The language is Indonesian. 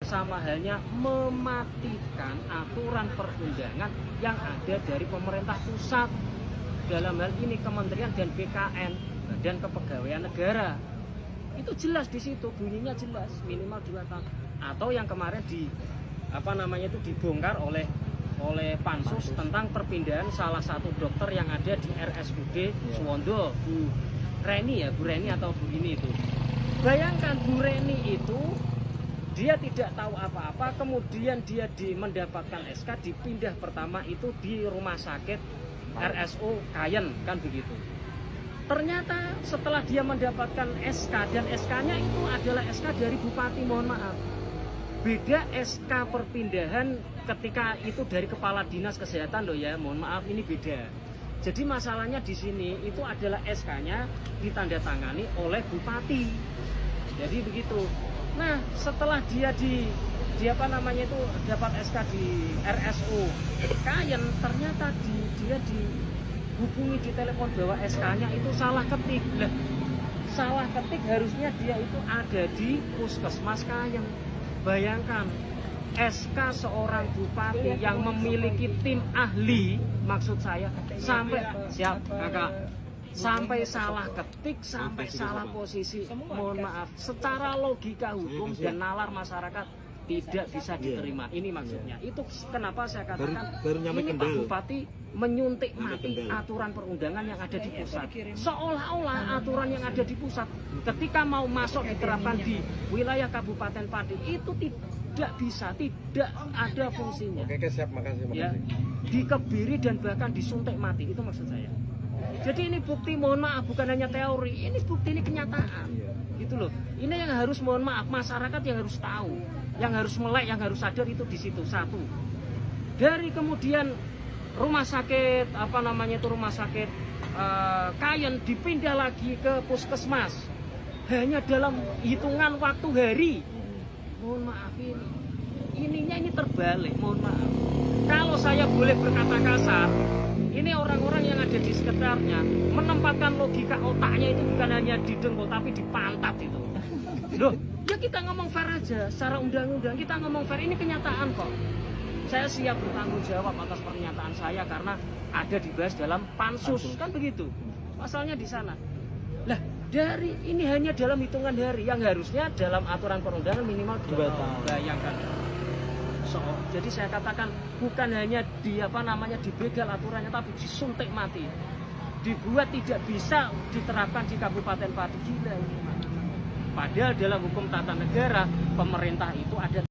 sama halnya mematikan aturan perundangan yang ada dari pemerintah pusat. Dalam hal ini Kementerian dan BKN, Badan Kepegawaian Negara. Itu jelas di situ, bunyinya jelas, minimal 2 tahun. Atau yang kemarin dibongkar oleh Pansus tentang perpindahan salah satu dokter yang ada di RSUD Suwondo, Bu Reni atau Bu ini itu. Bayangkan Bu Reni itu dia tidak tahu apa-apa, kemudian dia mendapatkan SK, dipindah pertama itu di rumah sakit RSU Kayen, kan begitu. Ternyata setelah dia mendapatkan SK, dan SK-nya itu adalah SK dari Bupati, mohon maaf. Beda SK perpindahan ketika itu dari Kepala Dinas Kesehatan loh ya, mohon maaf, ini beda. Jadi masalahnya di sini itu adalah SK-nya ditandatangani oleh Bupati. Jadi begitu. Nah, setelah dia dapat SK di RSU Kayen, ternyata dia dihubungi di telepon bahwa SK-nya itu salah ketik. Lah, salah ketik harusnya dia itu ada di Puskesmas Kayen. Bayangkan, SK seorang bupati yang memiliki tim ahli, maksud saya sampai salah ketik, sampai salah posisi, mohon maaf, secara logika hukum dan nalar masyarakat tidak bisa diterima. Ini maksudnya. Itu kenapa saya katakan ini Pak Bupati menyuntik mati aturan perundangan yang ada di pusat. Seolah-olah aturan yang ada di pusat ketika mau masuk diterapkan di wilayah Kabupaten Pati itu tidak bisa, tidak ada fungsinya. Oke, siap, makasih. Ya, dikebiri dan bahkan disuntik mati, itu maksud saya. Jadi ini bukti, mohon maaf, bukan hanya teori, ini bukti, ini kenyataan. Gitu loh. Ini yang harus, mohon maaf, masyarakat yang harus tahu, yang harus melek, yang harus sadar itu di situ. Satu. Dari kemudian rumah sakit rumah sakit Kayen dipindah lagi ke Puskesmas hanya dalam hitungan waktu hari. Mohon maaf, ini terbalik, mohon maaf. Kalau saya boleh berkata kasar, ini orang-orang yang ada di sekitarnya menempatkan logika otaknya itu bukan hanya di dengkul tapi di pantat itu. Loh, ya kita ngomong fair aja, secara undang-undang kita ngomong fair, ini kenyataan kok. Saya siap bertanggung jawab atas pernyataan saya karena ada dibahas dalam pansus, kan begitu. Pasalnya di sana. Lah, dari ini hanya dalam hitungan hari yang harusnya dalam aturan perundangan minimal 2 tahun. Bayangkan. Jadi saya katakan bukan hanya dibegal aturannya tapi disuntik mati. Dibuat tidak bisa diterapkan di Kabupaten Pati. Gila ini. Padahal dalam hukum tata negara pemerintah itu ada